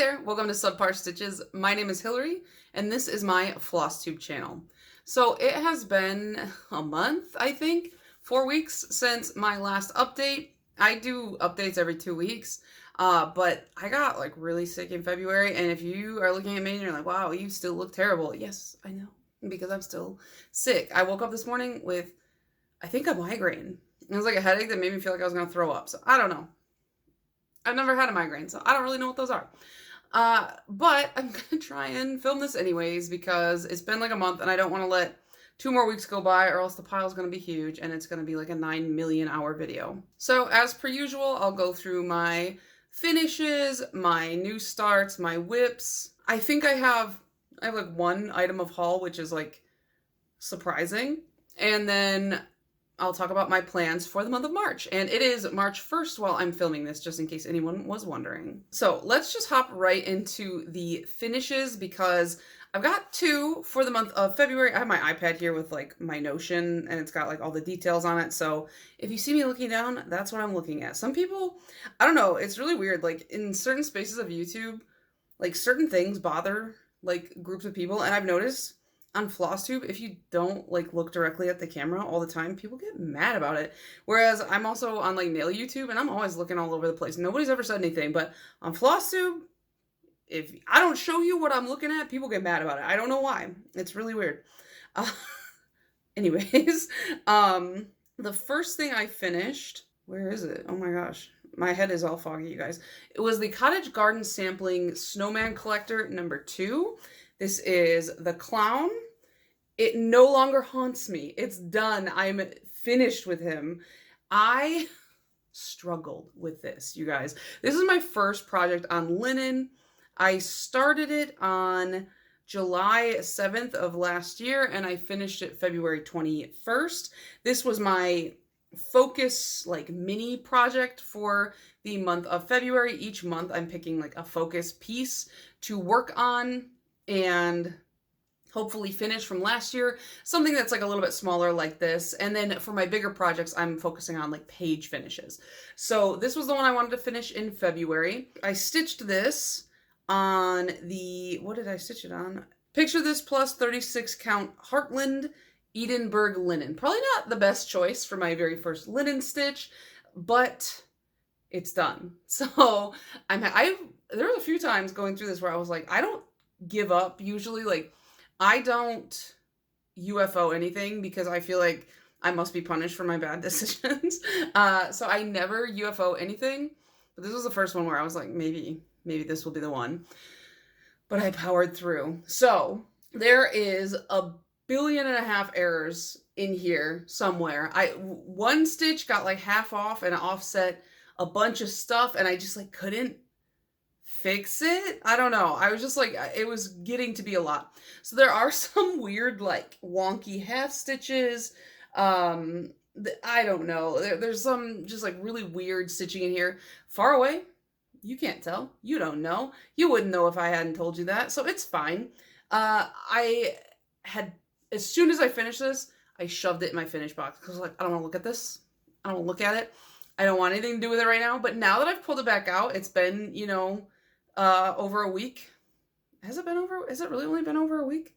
there, welcome to Subpar Stitches. My name is Hillary, and this is my Flosstube channel. So it has been a month, I think, 4 weeks since my last update. I do updates every 2 weeks, but I got like really sick in February, and if you are looking at me and you're like, wow, you still look terrible. Yes, I know, because I'm still sick. I woke up this morning with, I think, a migraine. It was like a headache that made me feel like I was going to throw up, so I don't know. I've never had a migraine, so I don't really know what those are. But I'm going to try and film this anyways because it's been like a month and I don't want to let 2 more weeks go by or else the pile's going to be huge and it's going to be like a 9 million hour video. So as per usual, I'll go through my finishes, my new starts, my whips. I think I have like one item of haul, which is like surprising. And then I'll talk about my plans for the month of March. And it is March 1st while I'm filming this, just in case anyone was wondering. So let's just hop right into the finishes because I've got 2 for the month of February. I have my iPad here with like my Notion and it's got like all the details on it. So if you see me looking down, that's what I'm looking at. Some people, I don't know, it's really weird. Like in certain spaces of YouTube, like certain things bother like groups of people. And I've noticed on Flosstube, if you don't like look directly at the camera all the time, people get mad about it. Whereas I'm also on like nail YouTube and I'm always looking all over the place. Nobody's ever said anything, but on Flosstube, if I don't show you what I'm looking at, people get mad about it. I don't know why. It's really weird. Anyways, the first thing I finished, where is it? Oh my gosh. My head is all foggy, you guys. It was the Cottage Garden Sampling Snowman Collector number 2. This is the clown. It no longer haunts me. It's done. I'm finished with him. I struggled with this, you guys. This is my first project on linen. I started it on July 7th of last year, and I finished it February 21st. This was my focus, like, mini project for the month of February. Each month, I'm picking, like, a focus piece to work on and hopefully finish from last year, something that's like a little bit smaller like this. And then for my bigger projects, I'm focusing on like page finishes. So this was the one I wanted to finish in February. I stitched this on the, what did I stitch it on? Picture This Plus 36 count Heartland Edinburgh linen. Probably not the best choice for my very first linen stitch, but it's done. So there were a few times going through this where I was like, I don't give up usually. Like, I don't UFO anything because I feel like I must be punished for my bad decisions. So I never UFO anything, but this was the first one where I was like, maybe this will be the one. But I powered through. So there is 1.5 billion errors in here somewhere. One stitch got like half off and offset a bunch of stuff, and I just like couldn't fix it. I don't know. I was just like, it was getting to be a lot. So there are some weird, like, wonky half stitches. I don't know. There's some just like really weird stitching in here. Far away, you can't tell. You don't know. You wouldn't know if I hadn't told you that. So it's fine. I had, as soon as I finished this, I shoved it in my finish box because I was like, I don't want to look at this. I don't want to look at it. I don't want anything to do with it right now. But now that I've pulled it back out, it's been, you know, over a week. Has it really only been over a week?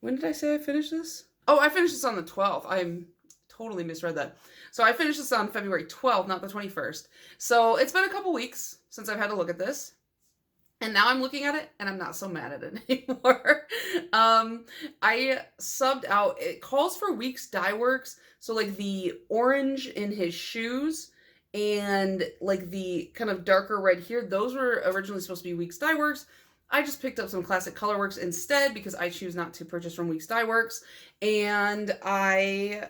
When did I say I finished this? Oh, I finished this on the 12th. I totally misread that. So I finished this on February 12th, not the 21st. So it's been a couple weeks since I've had to look at this. And now I'm looking at it and I'm not so mad at it anymore. I subbed out, it calls for Weeks Dye Works. So like the orange in his shoes and like the kind of darker red here, those were originally supposed to be Weeks Dye Works. I just picked up some Classic Colorworks instead because I choose not to purchase from Weeks Dye Works. And I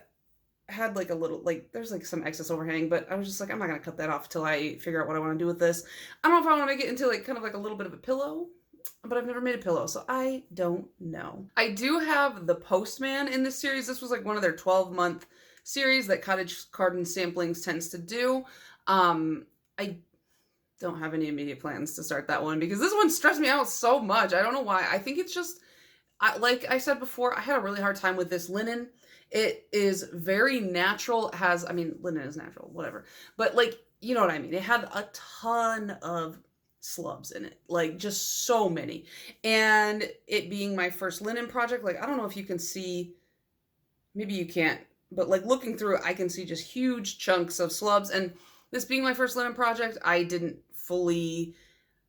had like a little, like, there's like some excess overhang, but I was just like, I'm not going to cut that off till I figure out what I want to do with this. I don't know if I want to make it into like kind of like a little bit of a pillow, but I've never made a pillow, so I don't know. I do have the Postman in this series. This was like one of their 12-month series that Cottage Garden Samplings tends to do. I don't have any immediate plans to start that one because this one stressed me out so much. I don't know why. I think it's just, like I said before, I had a really hard time with this linen. It is very natural. It has, I mean, linen is natural, whatever. But like, you know what I mean? It had a ton of slubs in it, like just so many. And it being my first linen project, like I don't know if you can see, maybe you can't, but like looking through it, I can see just huge chunks of slubs. And this being my first linen project, I didn't fully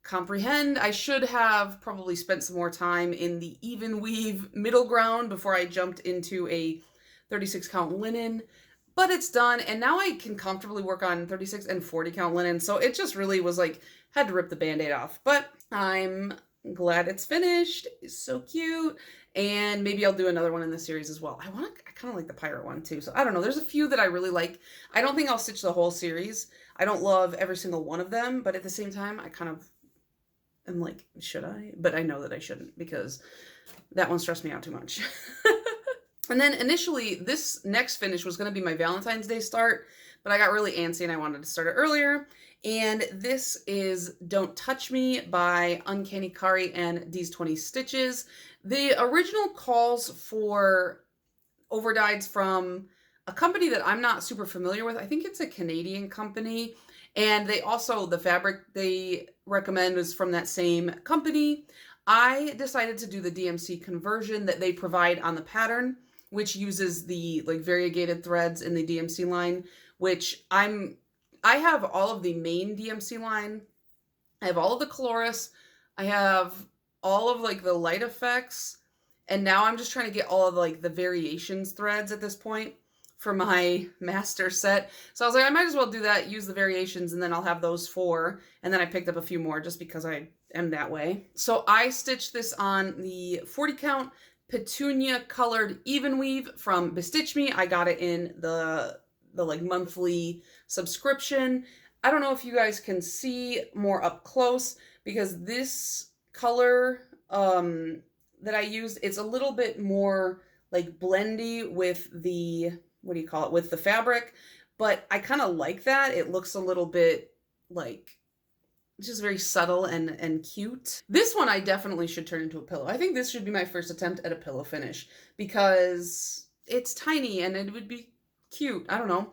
comprehend. I should have probably spent some more time in the even weave middle ground before I jumped into a 36 count linen, but it's done. And now I can comfortably work on 36 and 40 count linen. So it just really was like, had to rip the band-aid off, but I'm glad it's finished. It's so cute. And maybe I'll do another one in this series as well. I kind of like the pirate one too. So I don't know. There's a few that I really like. I don't think I'll stitch the whole series. I don't love every single one of them, but at the same time, I kind of am like, should I? But I know that I shouldn't because that one stressed me out too much. And then initially, this next finish was going to be my Valentine's Day start, but I got really antsy and I wanted to start it earlier. And this is Don't Touch Me by Uncanny Kari and These 20 Stitches. The original calls for overdyes from a company that I'm not super familiar with. I think it's a Canadian company. And they also, the fabric they recommend is from that same company. I decided to do the DMC conversion that they provide on the pattern, which uses the like variegated threads in the DMC line, which I have all of the main DMC line. I have all of the Coloris. I have all of like the light effects. And now I'm just trying to get all of like the variations threads at this point for my master set. So I was like, I might as well do that, use the variations, and then I'll have those 4. And then I picked up a few more just because I am that way. So I stitched this on the 40 count Petunia colored even weave from Bestitch Me. I got it in the like monthly subscription. I don't know if you guys can see more up close because this color that I used, it's a little bit more like blendy with the, what do you call it, with the fabric, but I kind of like that. It looks a little bit like just very subtle and cute. This one I definitely should turn into a pillow. I think this should be my first attempt at a pillow finish because it's tiny and it would be cute. I don't know.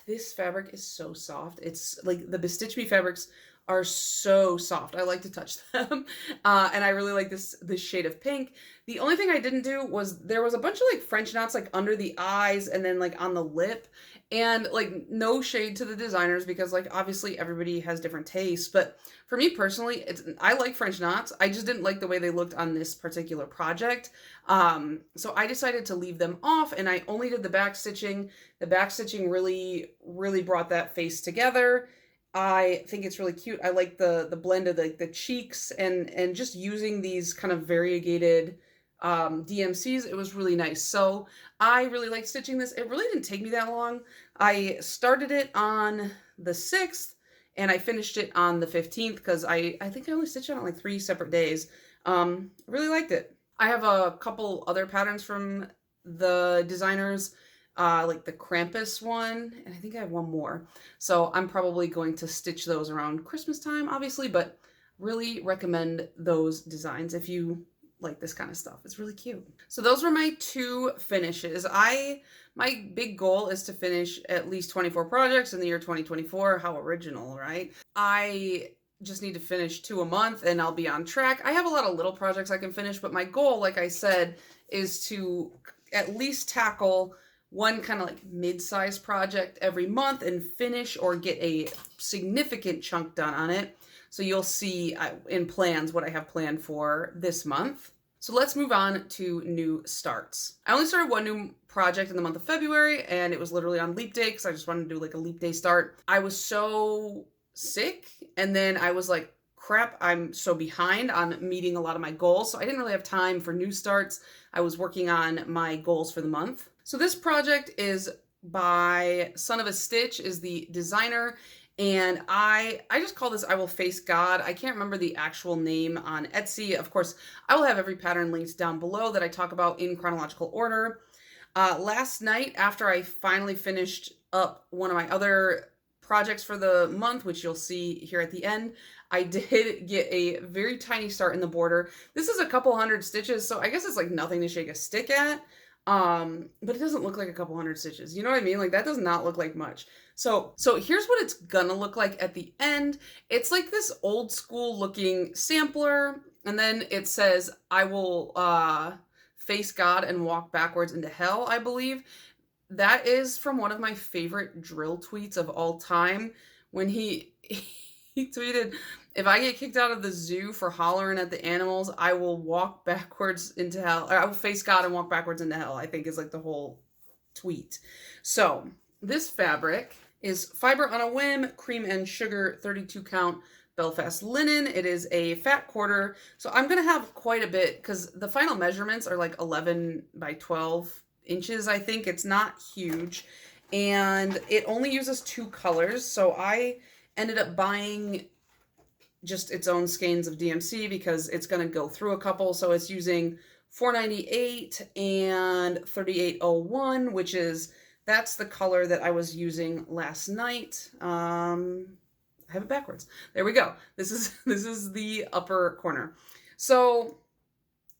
This fabric is so soft. It's like the Bestitch Me fabrics are so soft. I like to touch them. And I really like this shade of pink. The only thing I didn't do was there was a bunch of like French knots like under the eyes and then like on the lip, and like no shade to the designers because like obviously everybody has different tastes, but for me personally, I like French knots. I just didn't like the way they looked on this particular project. So I decided to leave them off and I only did the back stitching. The back stitching really, really brought that face together. I think it's really cute. I like the blend of the cheeks and just using these kind of variegated DMCs. It was really nice. So I really like stitching this. It really didn't take me that long. I started it on the 6th and I finished it on the 15th because I think I only stitched it on like 3 separate days. Really liked it. I have a couple other patterns from the designers, like the Krampus one, and I think I have one more. So I'm probably going to stitch those around Christmas time, obviously, but really recommend those designs if you like this kind of stuff. It's really cute. So those were my 2 finishes. My big goal is to finish at least 24 projects in the year 2024. How original, right? I just need to finish 2 a month and I'll be on track. I have a lot of little projects I can finish, but my goal, like I said, is to at least tackle one kind of like mid-sized project every month and finish or get a significant chunk done on it. So you'll see in plans what I have planned for this month. So let's move on to new starts. I only started one new project in the month of February and it was literally on leap day because I just wanted to do like a leap day start. I was so sick and then I was like, crap, I'm so behind on meeting a lot of my goals. So I didn't really have time for new starts. I was working on my goals for the month. So this project is by Son of a Stitch is the designer. And I just call this I Will Face God. I can't remember the actual name on Etsy. Of course, I will have every pattern linked down below that I talk about in chronological order. Last night, after I finally finished up one of my other projects for the month, which you'll see here at the end, I did get a very tiny start in the border. This is a couple hundred stitches, so I guess it's like nothing to shake a stick at. But it doesn't look like a couple hundred stitches. You know what I mean? Like that does not look like much. So here's what it's gonna look like at the end. It's like this old school looking sampler, and then it says, I will face God and walk backwards into hell, I believe. That is from one of my favorite drill tweets of all time when he he tweeted, if I get kicked out of the zoo for hollering at the animals, I will walk backwards into hell. Or I will face God and walk backwards into hell, I think is like the whole tweet. So this fabric is Fiber on a Whim, cream and sugar, 32 count Belfast linen. It is a fat quarter. So I'm going to have quite a bit because the final measurements are like 11 by 12 inches, I think. It's not huge. And it only uses 2 colors. So I ended up buying just its own skeins of DMC because it's going to go through a couple. So it's using 498 and 3801, which is, that's the color that I was using last night. I have it backwards. There we go. This is the upper corner. So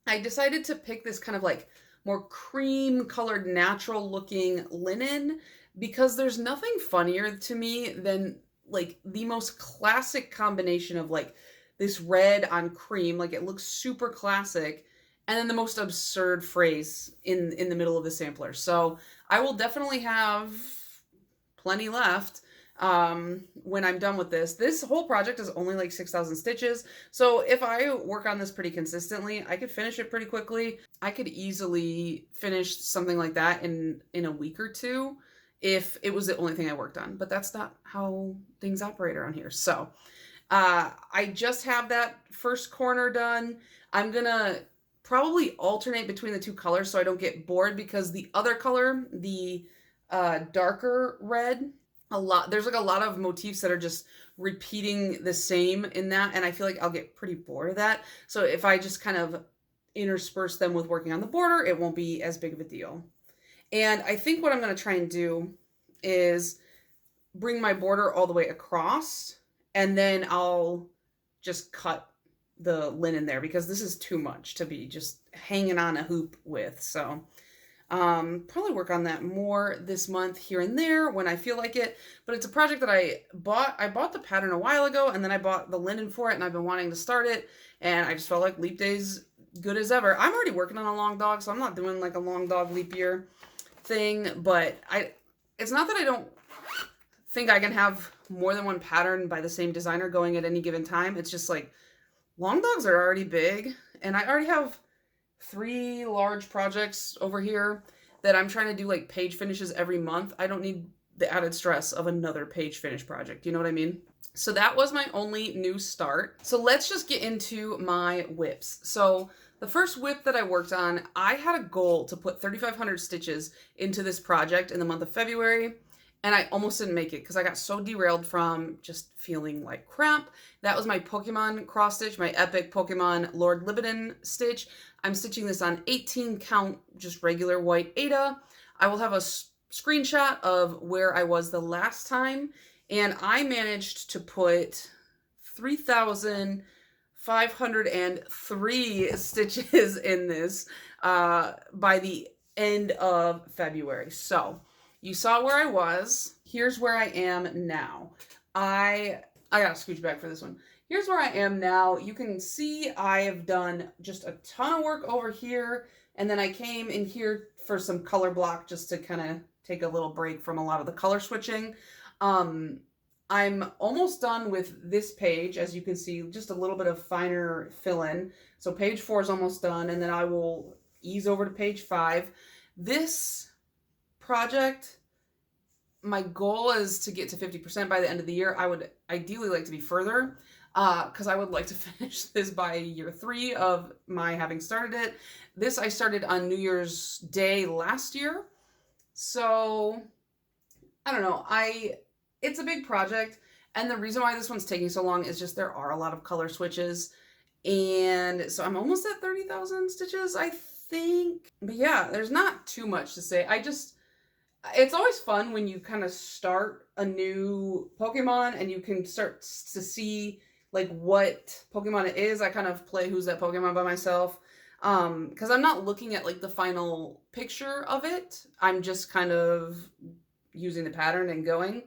I decided to pick this kind of like more cream colored, natural looking linen because there's nothing funnier to me than like the most classic combination of like this red on cream, like it looks super classic, and then the most absurd phrase in the middle of the sampler. So I will definitely have plenty left when I'm done with this. This whole project is only like 6,000 stitches. So if I work on this pretty consistently, I could finish it pretty quickly. I could easily finish something like that in a week or two if it was the only thing I worked on, but that's not how things operate around here. So I just have that first corner done. I'm gonna probably alternate between the 2 colors so I don't get bored because the other color, the darker red, there's like a lot of motifs that are just repeating the same in that, and I feel like I'll get pretty bored of that. So if I just kind of intersperse them with working on the border, it won't be as big of a deal. And I think what I'm going to try and do is bring my border all the way across, and then I'll just cut the linen there because this is too much to be just hanging on a hoop with. So probably work on that more this month here and there when I feel like it. But it's a project that I bought the pattern a while ago, and then I bought the linen for it, and I've been wanting to start it, and I just felt like leap day's good as ever. I'm already working on a long dog, so I'm not doing like a long dog leap year thing, but it's not that I don't think I can have more than one pattern by the same designer going at any given time. It's just like long dogs are already big, and I already have 3 large projects over here that I'm trying to do like page finishes every month. I don't need the added stress of another page finish project. You know what I mean? So that was my only new start. So let's just get into my whips. So the first whip that I worked on, I had a goal to put 3,500 stitches into this project in the month of February, and I almost didn't make it because I got so derailed from just feeling like crap. That was my Pokemon cross stitch, my epic Pokemon Lord Libidin stitch. I'm stitching this on 18 count, just regular white Aida. I will have a screenshot of where I was the last time, and I managed to put 3,503 stitches in this by the end of February. So you saw where I was. Here's where I am now. I gotta scooch back for this one. Here's where I am now. You can see I have done just a ton of work over here, and then I came in here for some color block just to kind of take a little break from a lot of the color switching. I'm almost done with this page, as you can see, just a little bit of finer fill-in. So page 4 is almost done, and then I will ease over to page 5. This project, my goal is to get to 50% by the end of the year. I would ideally like to be further, because I would like to finish this by year 3 of my having started it. This I started on New Year's Day last year. So, I don't know. It's a big project, and the reason why this one's taking so long is just there are a lot of color switches, and so I'm almost at 30,000 stitches, I think. But yeah, there's not too much to say. It's always fun when you kind of start a new Pokemon and you can start to see like what Pokemon it is. I kind of play Who's That Pokemon by myself. Because I'm not looking at like the final picture of it. I'm just kind of using the pattern and going,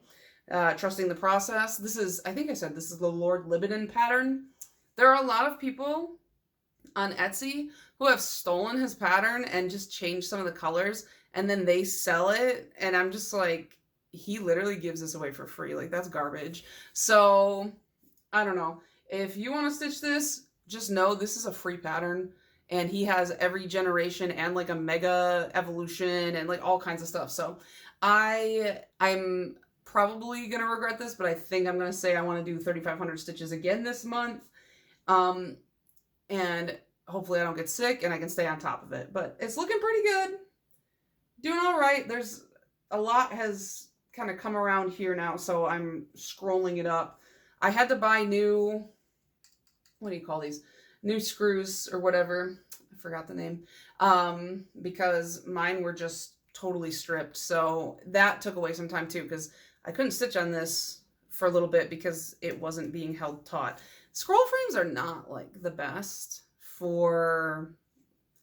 trusting the process. This is, I think I said, this is the Lord Libidin pattern. There are a lot of people on Etsy who have stolen his pattern and just changed some of the colors, and then they sell it, and I'm just like, he literally gives this away for free. Like, that's garbage. So I don't know. If you want to stitch this, just know this is a free pattern, and he has every generation and like a mega evolution and like all kinds of stuff. So I'm probably gonna regret this, but I think I'm gonna say I want to do 3,500 stitches again this month. And hopefully I don't get sick and I can stay on top of it. But it's looking pretty good. Doing all right. There's a lot has kind of come around here now, so I'm scrolling it up. I had to buy new, what do you call these? New screws or whatever. I forgot the name. Because mine were just totally stripped. So that took away some time too, because I couldn't stitch on this for a little bit because it wasn't being held taut. Scroll frames are not like the best for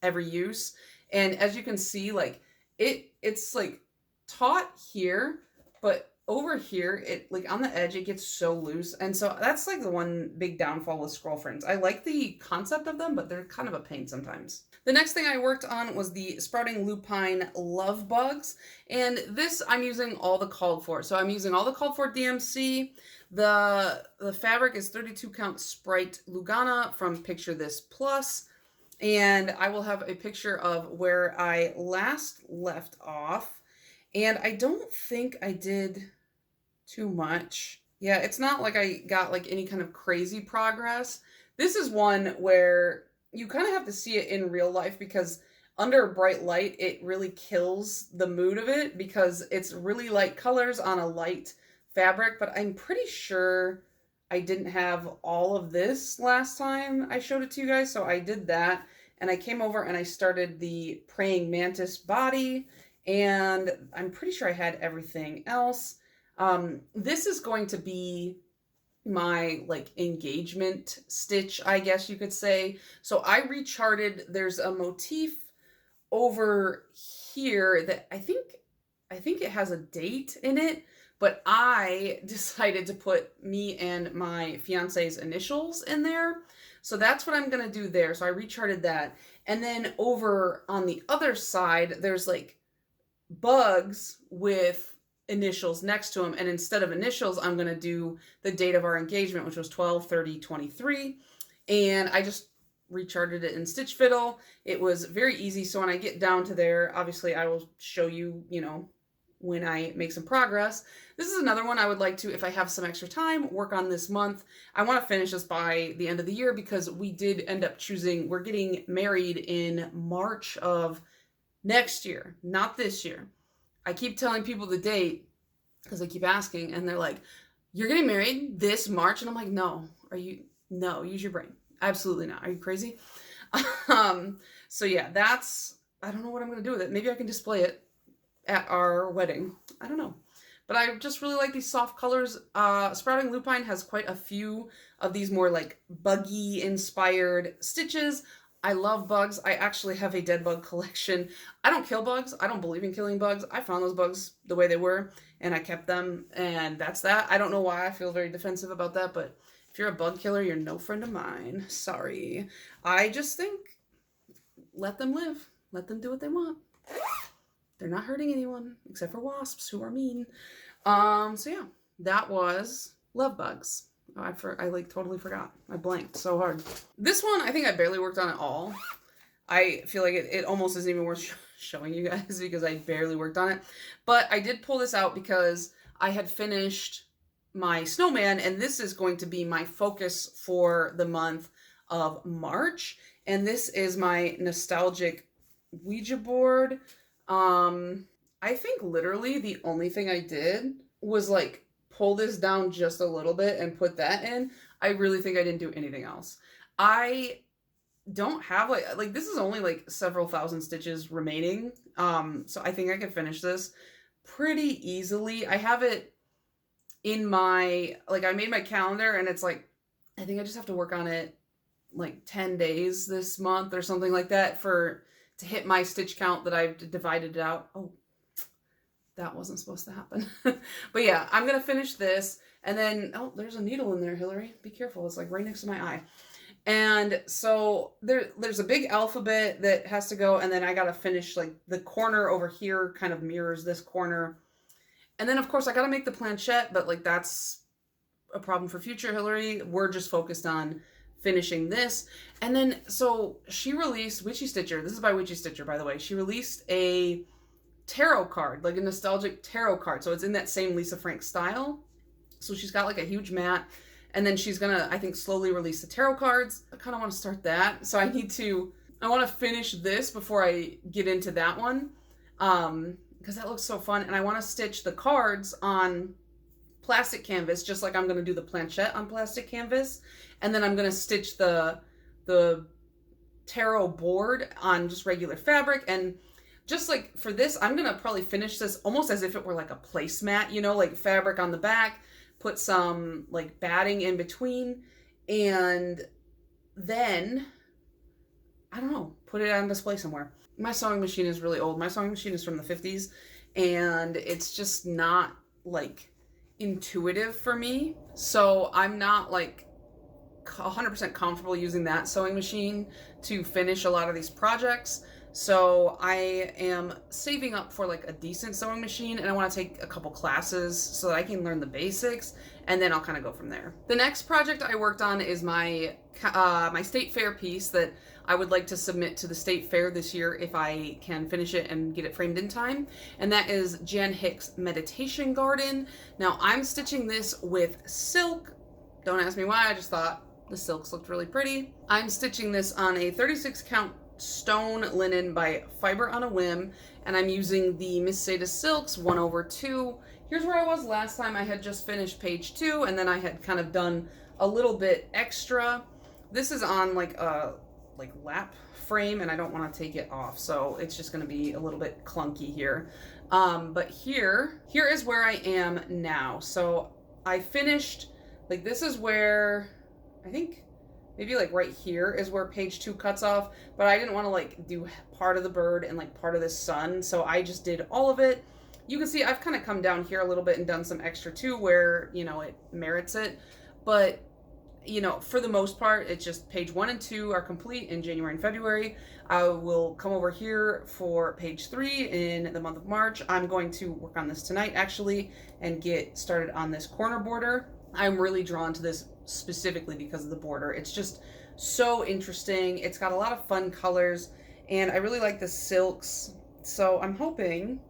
every use. And as you can see, like it's like taut here, but over here, it like on the edge, it gets so loose. And so that's like the one big downfall with scroll frames. I like the concept of them, but they're kind of a pain sometimes. The next thing I worked on was the Sprouting Lupine Love Bugs. And this I'm using all the called for. So I'm using all the called for DMC. The fabric is 32 count Sprite Lugana from Picture This Plus. And I will have a picture of where I last left off. And I don't think I did too much. Yeah, it's not like I got like any kind of crazy progress. This is one where you kind of have to see it in real life, because under a bright light, it really kills the mood of it because it's really light colors on a light fabric. But I'm pretty sure I didn't have all of this last time I showed it to you guys. So I did that, and I came over and I started the Praying Mantis body, and I'm pretty sure I had everything else. This is going to be my like engagement stitch, I guess you could say. So I recharted. There's a motif over here that I think it has a date in it, but I decided to put me and my fiance's initials in there. So that's what I'm going to do there. So I recharted that. And then over on the other side, there's like bugs with initials next to them, and instead of initials, I'm going to do the date of our engagement, which was 12/30/23, and I just recharted it in Stitch Fiddle. It was very easy, so when I get down to there, obviously I will show you, you know, when I make some progress. This is another one I would like to, if I have some extra time, work on this month. I want to finish this by the end of the year, because we did end up choosing, we're getting married in March of next year, not this year. I keep telling people the date because they keep asking, and they're like, you're getting married this March? And I'm like, no, no, use your brain. Absolutely not. Are you crazy? So yeah, I don't know what I'm going to do with it. Maybe I can display it at our wedding. I don't know. But I just really like these soft colors. Sprouting Lupine has quite a few of these more like buggy inspired stitches. I love bugs. I actually have a dead bug collection. I don't kill bugs. I don't believe in killing bugs. I found those bugs the way they were, and I kept them, and that's that. I don't know why I feel very defensive about that, but if you're a bug killer, you're no friend of mine. Sorry. I just think, let them live. Let them do what they want. They're not hurting anyone, except for wasps, who are mean. So yeah, that was Love Bugs. I like totally forgot. I blanked so hard. This one, I think I barely worked on at all. I feel like it almost isn't even worth showing you guys because I barely worked on it. But I did pull this out because I had finished my snowman, and this is going to be my focus for the month of March. And this is my nostalgic Ouija board. I think literally the only thing I did was like pull this down just a little bit and put that in. I really think I didn't do anything else. I don't have like this is only like several thousand stitches remaining. So I think I can finish this pretty easily. I have it in my, like I made my calendar, and it's like, I think I just have to work on it like 10 days this month or something like that to hit my stitch count that I've divided it out. Oh, that wasn't supposed to happen. But yeah, I'm going to finish this. And then, oh, there's a needle in there, Hillary. Be careful. It's like right next to my eye. And so there's a big alphabet that has to go. And then I got to finish like the corner over here kind of mirrors this corner. And then, of course, I got to make the planchette. But like that's a problem for future Hillary. We're just focused on finishing this. And then, so she released Witchy Stitcher. This is by Witchy Stitcher, by the way. She released a tarot card, like a nostalgic tarot card. So it's in that same Lisa Frank style. So she's got like a huge mat, and then she's gonna, I think, slowly release the tarot cards. I kind of want to start that. So I want to finish this before I get into that one. Because that looks so fun. And I want to stitch the cards on plastic canvas, just like I'm going to do the planchette on plastic canvas. And then I'm going to stitch the tarot board on just regular fabric. And just like for this, I'm going to probably finish this almost as if it were like a placemat, you know, like fabric on the back, put some like batting in between, and then, I don't know, put it on display somewhere. My sewing machine is really old. My sewing machine is from the 50s, and it's just not like intuitive for me. So I'm not like 100% comfortable using that sewing machine to finish a lot of these projects. So I am saving up for like a decent sewing machine, and I want to take a couple classes so that I can learn the basics, and then I'll kind of go from there. The next project I worked on is my state fair piece that I would like to submit to the state fair this year if I can finish it and get it framed in time. And that is Jan Hicks' Meditation Garden. Now I'm stitching this with silk. Don't ask me why, I just thought the silks looked really pretty. I'm stitching this on a 36 count stone linen by Fiber on a Whim, and I'm using the Miss Seda Silks 1/2. Here's where I was last time. I had just finished page 2, and then I had kind of done a little bit extra. This is on like a lap frame, and I don't want to take it off, so it's just going to be a little bit clunky here. But here is where I am now. So I finished, like, this is where I think maybe like right here is where page 2 cuts off, but I didn't want to like do part of the bird and like part of the sun, so I just did all of it. You can see I've kind of come down here a little bit and done some extra too where, you know, it merits it. But, you know, for the most part, it's just page 1 and 2 are complete in January and February. I will come over here for page 3 in the month of March. I'm going to work on this tonight actually and get started on this corner border. I'm really drawn to this specifically because of the border. It's just so interesting. It's got a lot of fun colors, and I really like the silks. So I'm hoping,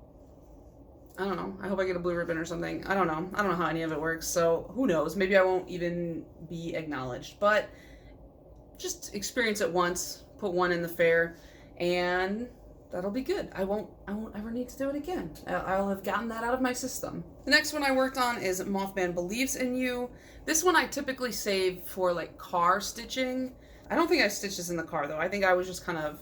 I don't know, I hope I get a blue ribbon or something. I don't know how any of it works, so who knows, maybe I won't even be acknowledged, but just experience it once, put one in the fair, and that'll be good. I won't ever need to do it again. I'll have gotten that out of my system. The next one I worked on is Mothman Believes in You. This one I typically save for like car stitching. I don't think I stitched this in the car though. I think I was just kind of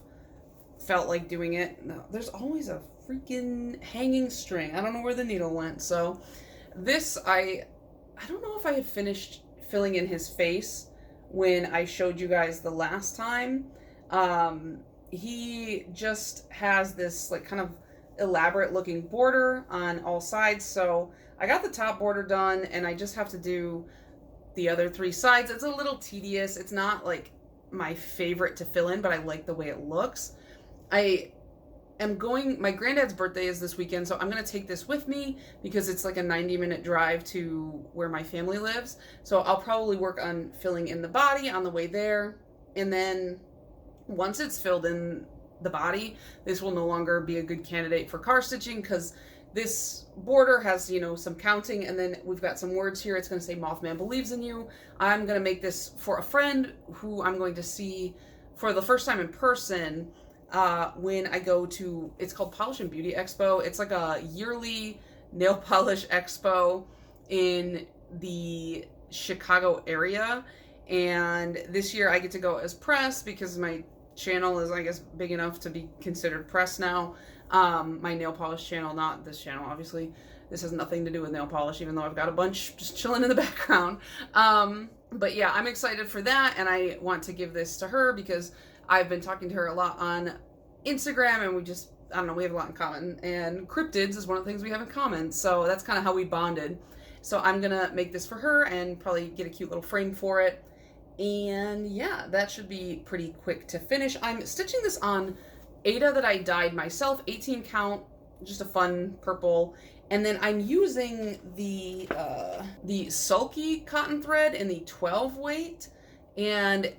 felt like doing it. No, there's always a freaking hanging string. I don't know where the needle went. So this, I don't know if I had finished filling in his face when I showed you guys the last time. He just has this like kind of elaborate looking border on all sides. So I got the top border done, and I just have to do the other 3 sides. It's a little tedious. It's not like my favorite to fill in, but I like the way it looks. I am going, my granddad's birthday is this weekend, so I'm going to take this with me because it's like a 90-minute drive to where my family lives. So I'll probably work on filling in the body on the way there, and then once it's filled in the body, this will no longer be a good candidate for car stitching because this border has, you know, some counting, and then we've got some words here. It's going to say Mothman Believes in You. I'm going to make this for a friend who I'm going to see for the first time in person when I go to, it's called Polish and Beauty Expo. It's like a yearly nail polish expo in the Chicago area. And this year I get to go as press because my channel is, I guess, big enough to be considered press now. My nail polish channel, not this channel, obviously. This has nothing to do with nail polish, even though I've got a bunch just chilling in the background. But yeah, I'm excited for that, and I want to give this to her because I've been talking to her a lot on Instagram, and I don't know, we have a lot in common, and cryptids is one of the things we have in common, so that's kind of how we bonded. So I'm gonna make this for her and probably get a cute little frame for it. And yeah, that should be pretty quick to finish. I'm stitching this on Ada that I dyed myself, 18 count, just a fun purple. And then I'm using the sulky cotton thread in the 12 weight. And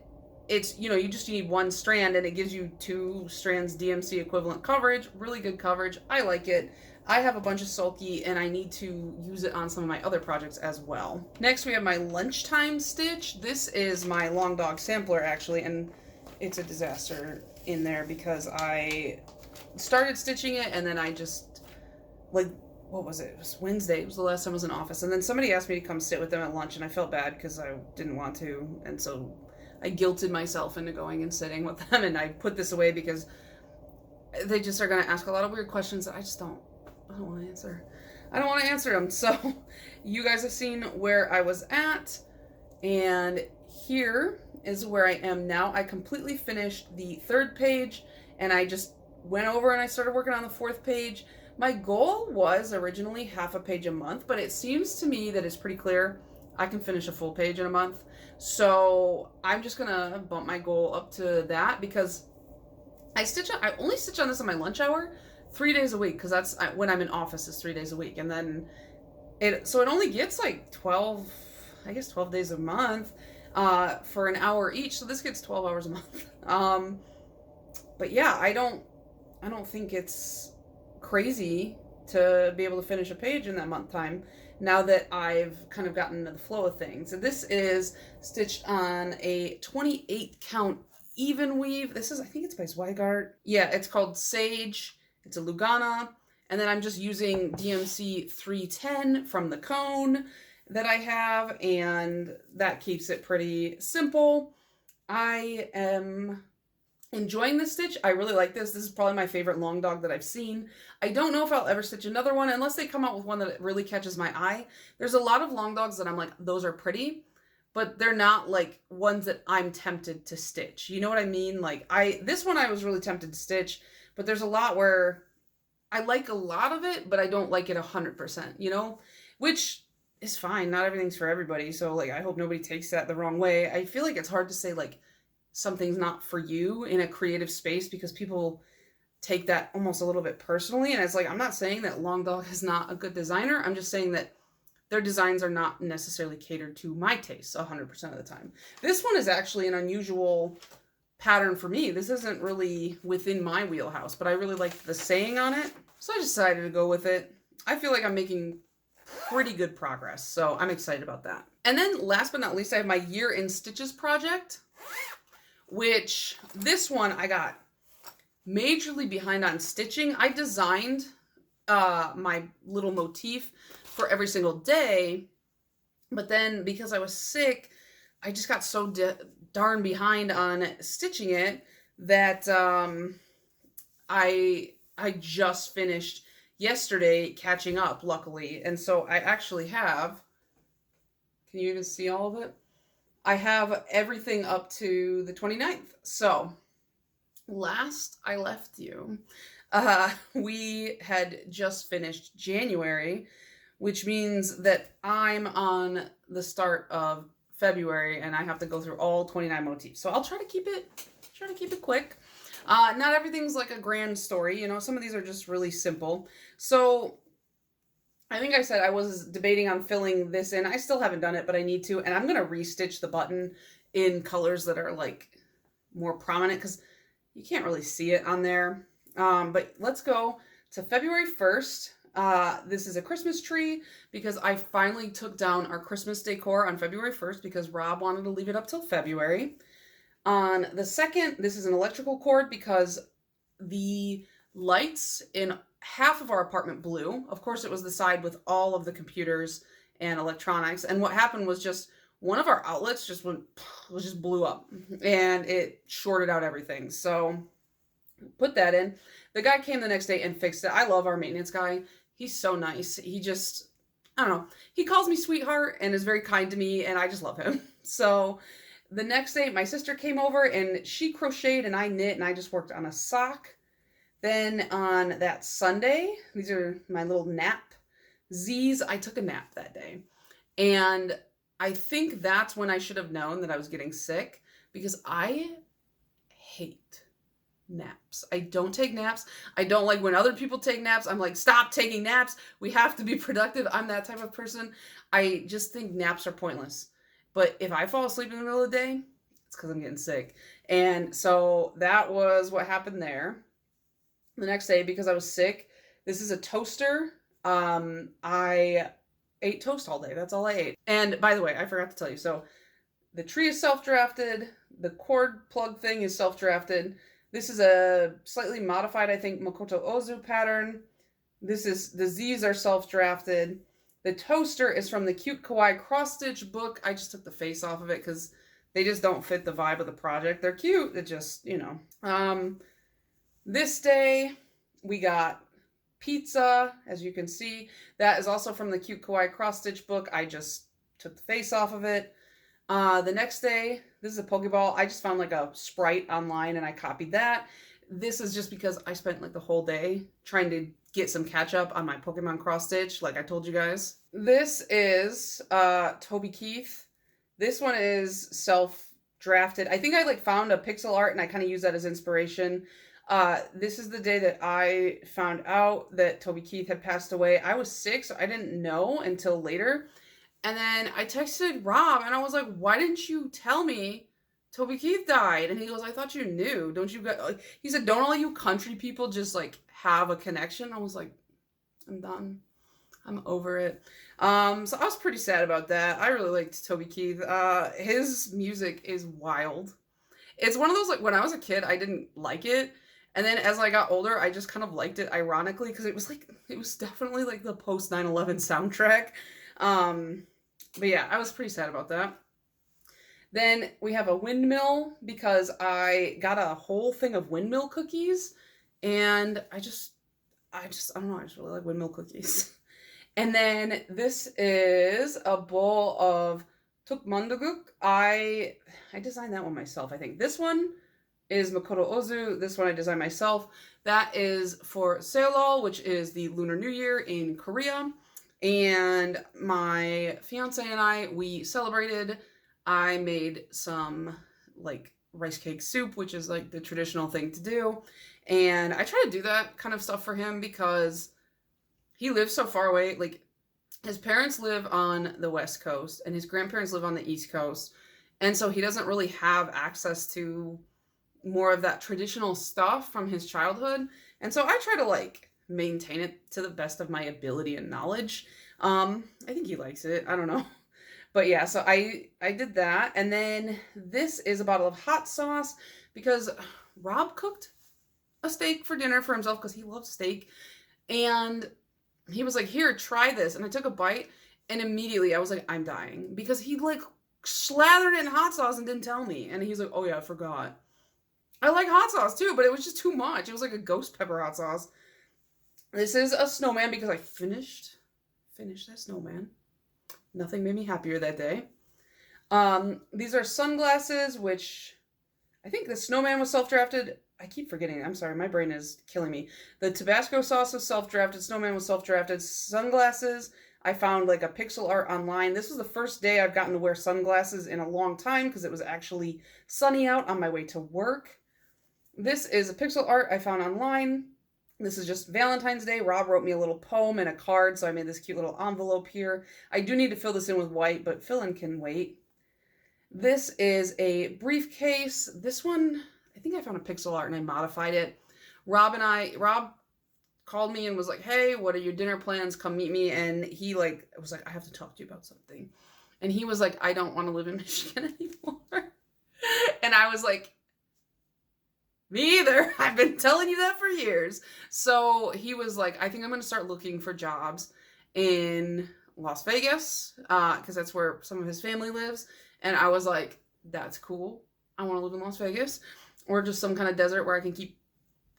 it's, you need one strand and it gives you 2 strands DMC equivalent coverage. Really good coverage. I like it. I have a bunch of sulky and I need to use it on some of my other projects as well. Next we have my lunchtime stitch. This is my long dog sampler actually, and it's a disaster in there because I started stitching it and then I just, like, what was it? It was Wednesday. It was the last time I was in office. And then somebody asked me to come sit with them at lunch and I felt bad because I didn't want to. And so I guilted myself into going and sitting with them, and I put this away because they just are going to ask a lot of weird questions that I don't want to answer. I don't want to answer them. So you guys have seen where I was at, and here is where I am now. I completely finished the 3rd page, and I just went over and I started working on the 4th page. My goal was originally half a page a month, but it seems to me that it's pretty clear I can finish a full page in a month. So I'm just gonna bump my goal up to that because I only stitch on this on my lunch hour 3 days a week, because that's when I'm in office is 3 days a week, and then it only gets like 12 days a month for an hour each, so this gets 12 hours a month. But yeah, I don't think it's crazy to be able to finish a page in that month time now that I've kind of gotten into the flow of things. And this is stitched on a 28 count even weave. This is, I think it's by Zweigart. Yeah, it's called Sage. It's a Lugana, and then I'm just using DMC 310 from the cone that I have, and that keeps it pretty simple. I am enjoying this stitch. I really like this. This is probably my favorite long dog that I've seen. I don't know if I'll ever stitch another one unless they come out with one that really catches my eye. There's a lot of long dogs that I'm like, those are pretty, but they're not like ones that I'm tempted to stitch. You know what I mean? Like this one I was really tempted to stitch, but there's a lot where I like a lot of it, but I don't like it 100%, which is fine. Not everything's for everybody. So like, I hope nobody takes that the wrong way. I feel like it's hard to say like something's not for you in a creative space because people take that almost a little bit personally. And it's like, I'm not saying that Long Dog is not a good designer. I'm just saying that their designs are not necessarily catered to my tastes 100% of the time. This one is actually an unusual pattern for me. This isn't really within my wheelhouse, but I really liked the saying on it, so I decided to go with it. I feel like I'm making pretty good progress, so I'm excited about that. And then last but not least, I have my Year in Stitches project, which this one I got majorly behind on stitching. I designed my little motif for every single day, but then because I was sick, I just got so darn behind on stitching it that I just finished yesterday catching up, luckily. And so I actually have, can you even see all of it? I have everything up to the 29th. So last I left you, we had just finished January, which means that I'm on the start of February and I have to go through all 29 motifs. So I'll try to keep it quick. Not everything's like a grand story, some of these are just really simple. So I think I said I was debating on filling this in. I still haven't done it, but I need to, and I'm going to restitch the button in colors that are like more prominent because you can't really see it on there. But let's go to February 1st. This is a Christmas tree because I finally took down our Christmas decor on February 1st because Rob wanted to leave it up till February. On the 2nd, this is an electrical cord because the lights in half of our apartment blew. Of course, it was the side with all of the computers and electronics. And what happened was just one of our outlets just blew up and it shorted out everything. So put that in. The guy came the next day and fixed it. I love our maintenance guy. He's so nice. He just, I don't know. He calls me sweetheart and is very kind to me, and I just love him. So the next day, my sister came over and she crocheted and I knit, and I just worked on a sock. Then on that Sunday, these are my little nap Z's. I took a nap that day. And I think that's when I should have known that I was getting sick, because I hate naps. I don't take naps. I don't like when other people take naps. I'm like, stop taking naps. We have to be productive. I'm that type of person. I just think naps are pointless. But if I fall asleep in the middle of the day, it's because I'm getting sick. And so that was what happened there. The next day, because I was sick, this is a toaster. I ate toast all day. That's all I ate. And by the way, I forgot to tell you. So the tree is self-drafted. The cord plug thing is self-drafted. This is a slightly modified, I think, Makoto Ozu pattern. The Z's are self-drafted. The toaster is from the Cute Kawaii cross-stitch book. I just took the face off of it because they just don't fit the vibe of the project. They're cute. It just, This day, we got pizza, as you can see. That is also from the Cute Kawaii cross-stitch book. I just took the face off of it. The next day, this is a Pokeball. I just found like a Sprite online and I copied that. This is just because I spent like the whole day trying to get some catch up on my Pokemon cross-stitch, like I told you guys. This is Toby Keith. This one is self-drafted. I think I like found a pixel art and I kind of use that as inspiration. This is the day that I found out that Toby Keith had passed away. I was sick, so I didn't know until later. And then I texted Rob and I was like, why didn't you tell me Toby Keith died? And he goes, I thought you knew. Don't you guys? He said, don't all you country people just like have a connection? I was like, I'm done. I'm over it. So I was pretty sad about that. I really liked Toby Keith. His music is wild. It's one of those, like, when I was a kid, I didn't like it. And then as I got older, I just kind of liked it ironically, because it was definitely like the post 9/11 soundtrack. But yeah, I was pretty sad about that. Then we have a windmill, because I got a whole thing of windmill cookies, and I don't know, I just really like windmill cookies. And then this is a bowl of tukmandaguk. I designed that one myself, I think. This one is Makoto Ozu. This one I designed myself. That is for Seolol, which is the Lunar New Year in Korea. And my fiance and I, we celebrated. I made some like rice cake soup, which is like the traditional thing to do. And I try to do that kind of stuff for him because he lives so far away. Like, his parents live on the West Coast and his grandparents live on the East Coast. And so he doesn't really have access to more of that traditional stuff from his childhood. And so I try to like maintain it to the best of my ability and knowledge. I think he likes it. I don't know. But yeah, so I did that. And then this is a bottle of hot sauce, because Rob cooked a steak for dinner for himself because he loves steak. And he was like, here, try this. And I took a bite and immediately I was like, I'm dying, because he like slathered it in hot sauce and didn't tell me. And he's like, oh yeah, I forgot. I like hot sauce too, but it was just too much. It was like a ghost pepper hot sauce. This is a snowman because I finished that snowman. Nothing made me happier that day. These are sunglasses, which I think the snowman was self-drafted. I keep forgetting. I'm sorry. My brain is killing me. The Tabasco sauce was self-drafted. Snowman was self-drafted. Sunglasses, I found like a pixel art online. This was the first day I've gotten to wear sunglasses in a long time because it was actually sunny out on my way to work. This is a pixel art I found online. This is just Valentine's Day. Rob wrote me a little poem and a card, so I made this cute little envelope here. I do need to fill this in with white, but fill-in can wait. This is a briefcase. This one, I think I found a pixel art and I modified it. Rob called me and was like, hey, what are your dinner plans? Come meet me. And he was like, I have to talk to you about something. And he was like, I don't want to live in Michigan anymore. And I was like, me either. I've been telling you that for years. So he was like, I think I'm going to start looking for jobs in Las Vegas, because that's where some of his family lives. And I was like, that's cool. I want to live in Las Vegas, or just some kind of desert where I can keep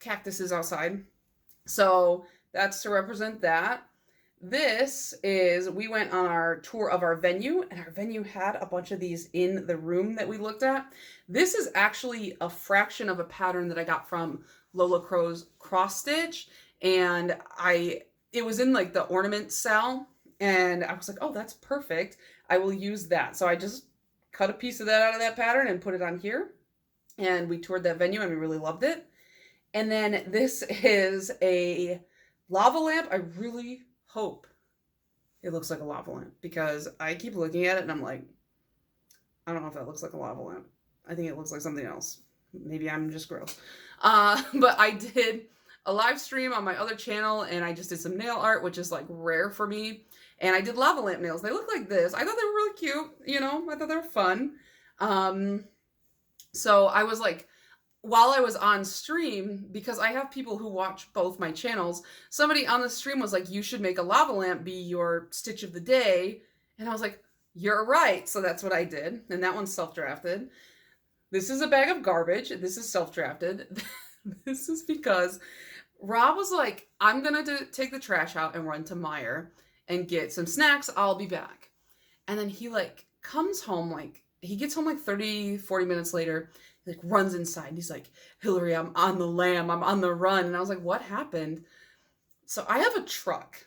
cactuses outside. So that's to represent that. This is, we went on our tour of our venue, and our venue had a bunch of these in the room that we looked at. This is actually a fraction of a pattern that I got from Lola Crow's cross stitch, and it was in like the ornament cell, and I was like, oh, that's perfect. I will use that. So I just cut a piece of that out of that pattern and put it on here, and we toured that venue and we really loved it. And then this is a lava lamp. I really hope it looks like a lava lamp, because I keep looking at it and I'm like, I don't know if that looks like a lava lamp. I think it looks like something else. Maybe I'm just gross. But I did a live stream on my other channel, and I just did some nail art, which is like rare for me. And I did lava lamp nails. They look like this. I thought they were really cute. You know, I thought they were fun. So I was like, while I was on stream, because I have people who watch both my channels, somebody on the stream was like, you should make a lava lamp be your stitch of the day. And I was like, you're right. So that's what I did. And that one's self-drafted. This is a bag of garbage. This is self-drafted. This is because Rob was like, I'm going to take the trash out and run to Meijer and get some snacks. I'll be back. And then he like comes home, like he gets home like 30, 40 minutes later. He like runs inside and he's like, Hillary, I'm on the lam, I'm on the run. And I was like, what happened? So I have a truck,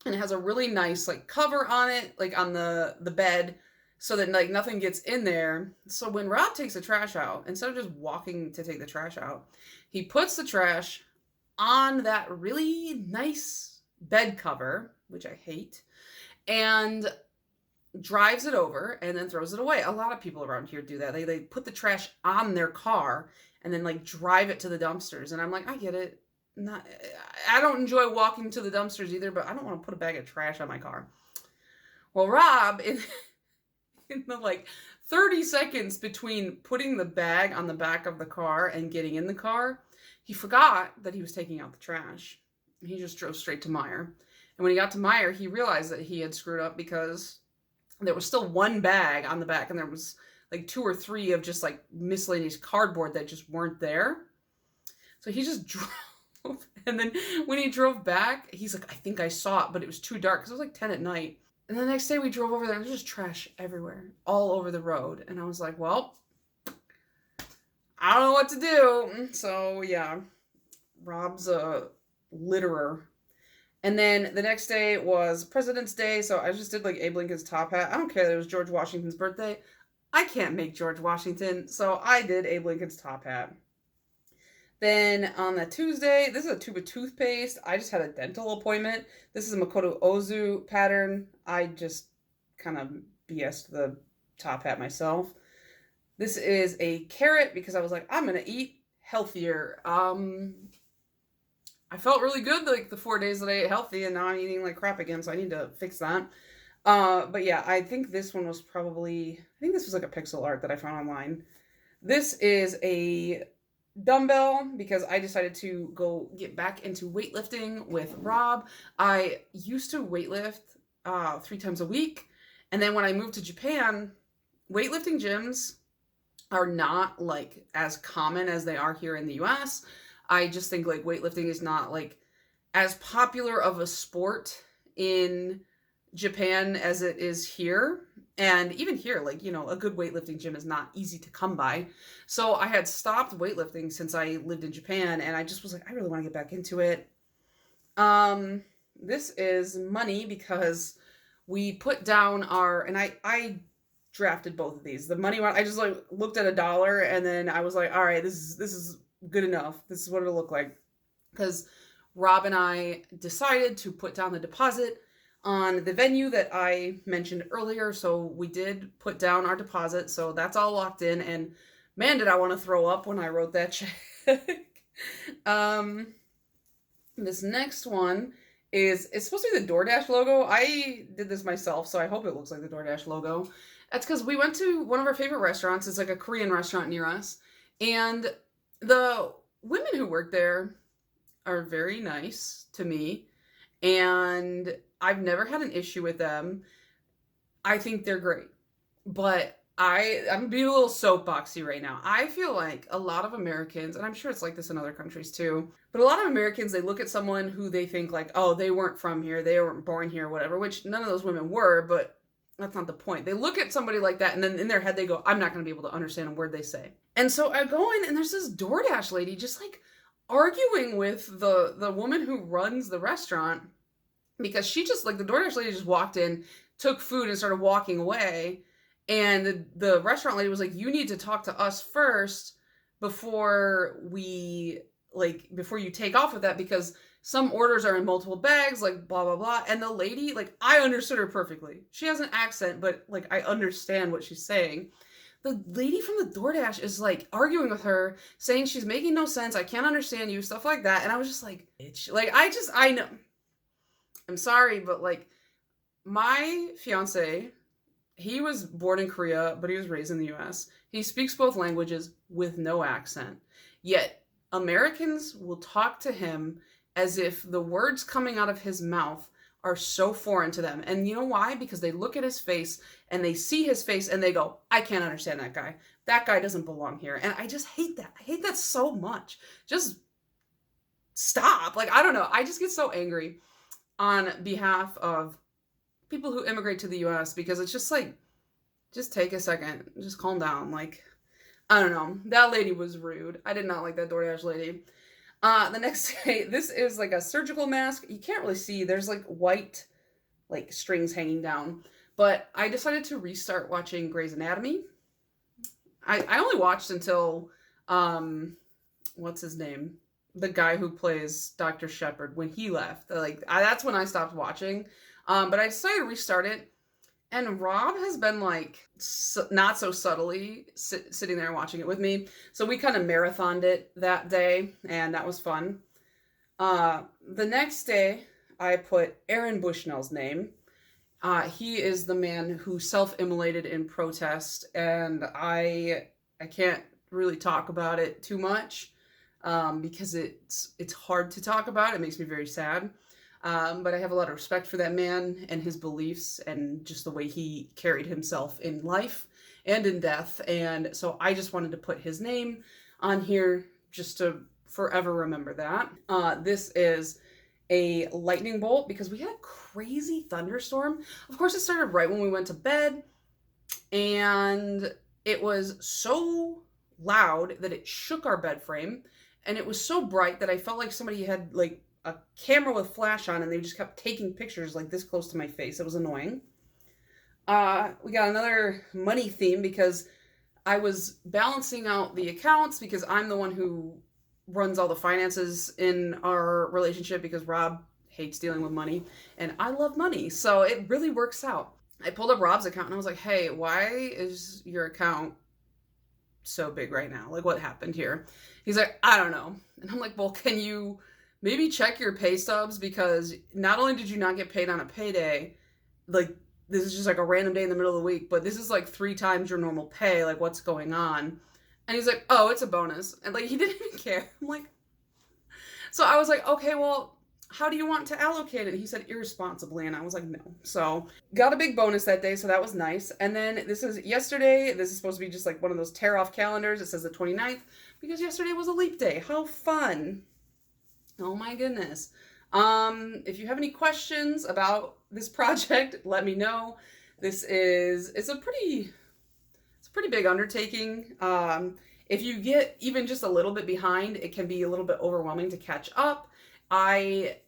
and it has a really nice like cover on it, like on the bed, so that like nothing gets in there. So when Rob takes the trash out, instead of just walking to take the trash out, he puts the trash on that really nice bed cover, which I hate, and drives it over and then throws it away. A lot of people around here do that. They put the trash on their car and then like drive it to the dumpsters. And I'm like, I get it. I don't enjoy walking to the dumpsters either, but I don't want to put a bag of trash on my car. Well, Rob, in the like 30 seconds between putting the bag on the back of the car and getting in the car, he forgot that he was taking out the trash. He just drove straight to Meijer. And when he got to Meijer, he realized that he had screwed up, because there was still one bag on the back, and there was like 2 or 3 of just like miscellaneous cardboard that just weren't there. So he just drove, and then when he drove back, he's like, I think I saw it, but it was too dark because it was like 10 at night. And the next day we drove over there, and there's just trash everywhere, all over the road. And I was like, well, I don't know what to do. So yeah, Rob's a litterer. And then the next day was President's Day, so I just did like Abe Lincoln's top hat. I don't care that it was George Washington's birthday. I can't make George Washington, so I did Abe Lincoln's top hat. Then on the Tuesday, this is a tube of toothpaste. I just had a dental appointment. This is a Makoto Ozu pattern. I just kind of BS'd the top hat myself. This is a carrot, because I was like, I'm going to eat healthier. I felt really good like the 4 days that I ate healthy, and now I'm eating like crap again, so I need to fix that. But yeah, I think this one was probably, I think this was like a pixel art that I found online. This is a dumbbell, because I decided to go get back into weightlifting with Rob. I used to weightlift 3 times a week, and then when I moved to Japan, weightlifting gyms are not like as common as they are here in the US. I just think like weightlifting is not like as popular of a sport in Japan as it is here. And even here, like, you know, a good weightlifting gym is not easy to come by. So I had stopped weightlifting since I lived in Japan, and I just was like, I really want to get back into it. This is money, because we put down our, and I drafted both of these. The money one, I just like looked at $1, and then I was like, all right, this is good enough. This is what it'll look like. Because Rob and I decided to put down the deposit on the venue that I mentioned earlier. So we did put down our deposit. So that's all locked in. And man, did I want to throw up when I wrote that check. This next one it's supposed to be the DoorDash logo. I did this myself, so I hope it looks like the DoorDash logo. That's because we went to one of our favorite restaurants. It's like a Korean restaurant near us. And the women who work there are very nice to me, and I've never had an issue with them. I think they're great. But I'm being a little soapboxy right now. I feel like a lot of Americans, and I'm sure it's like this in other countries too, but a lot of Americans, they look at someone who they think like, oh, they weren't from here, they weren't born here, whatever, which none of those women were, but that's not the point. They look at somebody like that, and then in their head they go, I'm not going to be able to understand a word they say. And so I go in, and there's this DoorDash lady just like arguing with the woman who runs the restaurant, because she just like, the DoorDash lady just walked in, took food, and started walking away. And the restaurant lady was like, you need to talk to us first before before you take off with that, because some orders are in multiple bags, like blah, blah, blah. And the lady, like, I understood her perfectly. She has an accent, but like, I understand what she's saying. The lady from the DoorDash is like arguing with her, saying she's making no sense. I can't understand you, stuff like that. And I was just like, bitch. Like, I know. I'm sorry, but like, my fiance, he was born in Korea, but he was raised in the US. He speaks both languages with no accent. Yet, Americans will talk to him as if the words coming out of his mouth are so foreign to them. And you know why? Because they look at his face and they see his face and they go, I can't understand that guy. That guy doesn't belong here. And I just hate that. I hate that so much. Just stop. Like, I don't know. I just get so angry on behalf of people who immigrate to the US, because it's just like, just take a second, just calm down. Like, I don't know. That lady was rude. I did not like that DoorDash lady. The next day, this is like a surgical mask. You can't really see. There's like white, like strings hanging down. But I decided to restart watching Grey's Anatomy. I only watched until, what's his name? The guy who plays Dr. Shepard, when he left. Like, that's when I stopped watching. But I decided to restart it, and Rob has been like, not so subtly sitting there watching it with me. So we kind of marathoned it that day, and that was fun. The next day, I put Aaron Bushnell's name. He is the man who self-immolated in protest, and I can't really talk about it too much, because it's hard to talk about. It makes me very sad. But I have a lot of respect for that man and his beliefs and just the way he carried himself in life and in death. And so I just wanted to put his name on here just to forever remember that. This is a lightning bolt because we had a crazy thunderstorm. Of course, it started right when we went to bed, and it was so loud that it shook our bed frame, and it was so bright that I felt like somebody had like a camera with flash on, and they just kept taking pictures like this close to my face. It was annoying. We got another money theme because I was balancing out the accounts, because I'm the one who runs all the finances in our relationship, because Rob hates dealing with money and I love money. So it really works out. I pulled up Rob's account and I was like, hey, why is your account so big right now? Like, what happened here? He's like, I don't know. And I'm like, well, can you maybe check your pay stubs, because not only did you not get paid on a payday, like, this is just like a random day in the middle of the week, but this is like 3 times your normal pay. Like, what's going on? And he's like, oh, it's a bonus. And like, he didn't even care. I'm like, so I was like, okay, well, how do you want to allocate it? And he said irresponsibly. And I was like, no. So got a big bonus that day. So that was nice. And then this is yesterday. This is supposed to be just like one of those tear off calendars. It says the 29th because yesterday was a leap day. How fun. Oh my goodness. If you have any questions about this project, let me know. It's a pretty big undertaking. If you get even just a little bit behind, it can be a little bit overwhelming to catch up. I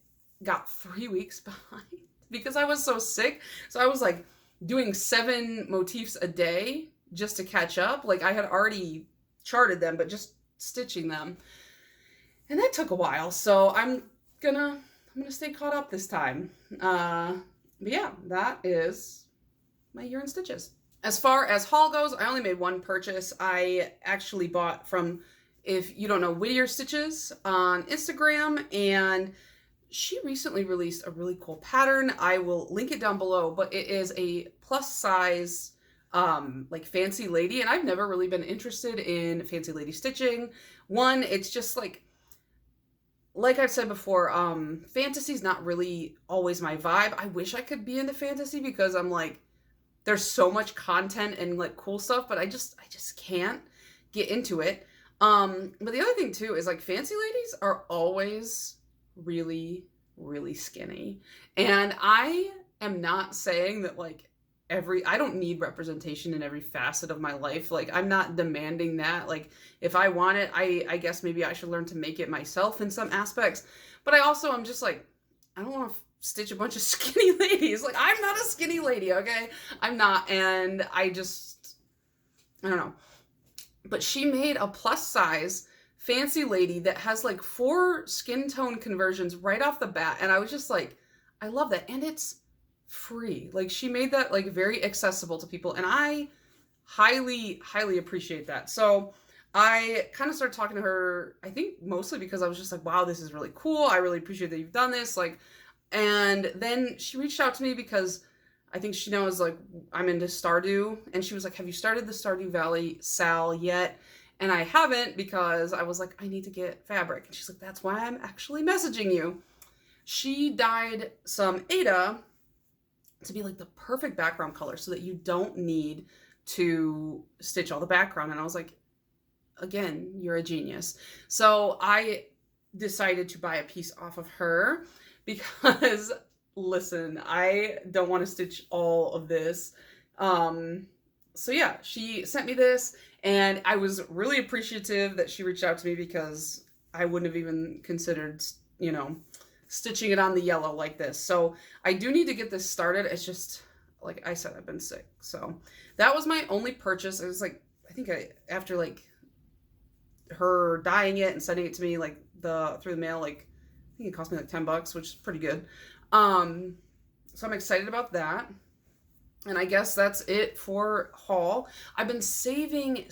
got 3 weeks behind because I was so sick. So I was like doing 7 motifs a day just to catch up. Like, I had already charted them, but just stitching them. And that took a while. So I'm gonna stay caught up this time. But yeah, that is my year in stitches. As far as haul goes, I only made one purchase. I actually bought from, if you don't know, Whittier Stitches on Instagram, and she recently released a really cool pattern. I will link it down below, but it is a plus size, like fancy lady, and I've never really been interested in fancy lady stitching. One, it's just like I've said before, fantasy's not really always my vibe. I wish I could be into fantasy because I'm like, there's so much content and like cool stuff, but I just can't get into it. But the other thing too is like fancy ladies are always really, really skinny. And I am not saying that like I don't need representation in every facet of my life. Like I'm not demanding that. Like if I want it, I guess maybe I should learn to make it myself in some aspects. But I also am just like, I don't want to stitch a bunch of skinny ladies. Like I'm not a skinny lady, okay? I'm not. And I don't know. But she made a plus size fancy lady that has like 4 skin tone conversions right off the bat. And I was just like, I love that. And it's free. Like she made that like very accessible to people. And I highly, highly appreciate that. So I kind of started talking to her, I think mostly because I was just like, wow, this is really cool. I really appreciate that you've done this. Like, and then she reached out to me because I think she knows like I'm into Stardew, and she was like, have you started the Stardew Valley Sal yet? And I haven't, because I was like, I need to get fabric. And she's like, that's why I'm actually messaging you. She dyed some Ada to be like the perfect background color so that you don't need to stitch all the background. And I was like, again, you're a genius. So I decided to buy a piece off of her because listen, I don't want to stitch all of this. So yeah, she sent me this, and I was really appreciative that she reached out to me because I wouldn't have even considered, you know, stitching it on the yellow like this. So I do need to get this started. It's just, like I said, I've been sick. So that was my only purchase. It was like, I think after like her dyeing it and sending it to me like through the mail, like I think it cost me like $10, which is pretty good. So I'm excited about that. And I guess that's it for haul. I've been saving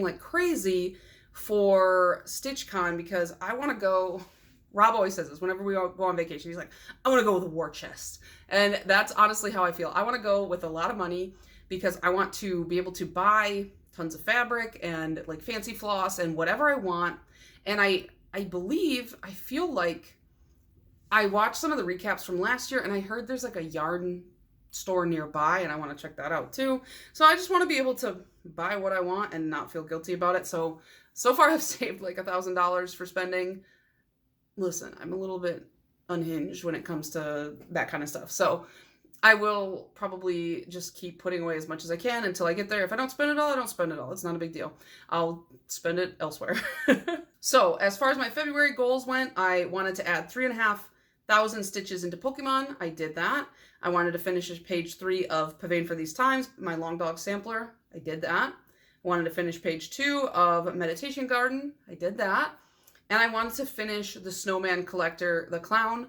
like crazy for StitchCon because I want to go. Rob always says this whenever we go on vacation. He's like, I want to go with a war chest. And that's honestly how I feel. I want to go with a lot of money because I want to be able to buy tons of fabric and like fancy floss and whatever I want. And I feel like I watched some of the recaps from last year, and I heard there's like a yarn store nearby, and I want to check that out too. So I just want to be able to buy what I want and not feel guilty about it. So far I've saved like $1,000 for spending. Listen, I'm a little bit unhinged when it comes to that kind of stuff. So I will probably just keep putting away as much as I can until I get there. If I don't spend it all, I don't spend it all. It's not a big deal. I'll spend it elsewhere. So as far as my February goals went, I wanted to add 3,500 stitches into Pokemon. I did that. I wanted to finish page 3 of Pavane for These Times, my long dog sampler. I did that. I wanted to finish page 2 of Meditation Garden. I did that. And I wanted to finish the Snowman Collector, the clown.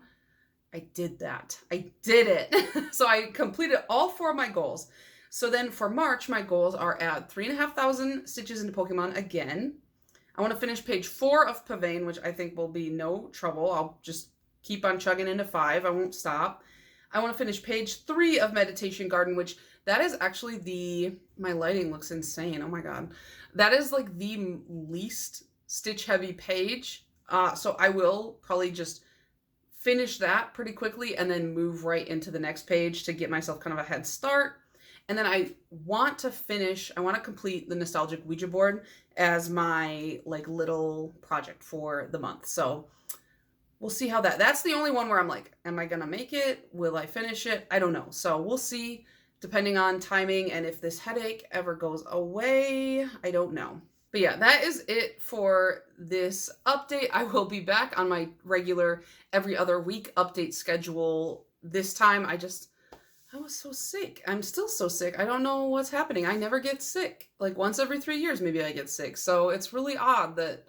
I did that. I did it. So I completed all 4 of my goals. So then for March, my goals are add 3,500 stitches into Pokemon again. I want to finish page 4 of Pavane, which I think will be no trouble. I'll just keep on chugging into 5. I won't stop. I want to finish page 3 of Meditation Garden, which that is actually my lighting looks insane. Oh my God. That is like the least stitch heavy page. So I will probably just finish that pretty quickly and then move right into the next page to get myself kind of a head start. And then I want to complete the nostalgic Ouija board as my like little project for the month. So we'll see how that's the only one where I'm like, am I going to make it? Will I finish it? I don't know. So we'll see depending on timing. And if this headache ever goes away, I don't know. But yeah, that is it for this update. I will be back on my regular every other week update schedule. This time I was so sick. I'm still so sick. I don't know what's happening. I never get sick. Like once every 3 years, maybe I get sick. So it's really odd that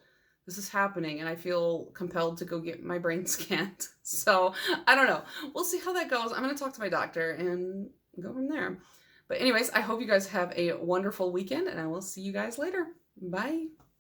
this is happening and I feel compelled to go get my brain scanned. So I don't know. We'll see how that goes. I'm going to talk to my doctor and go from there. But anyways, I hope you guys have a wonderful weekend, and I will see you guys later. Bye.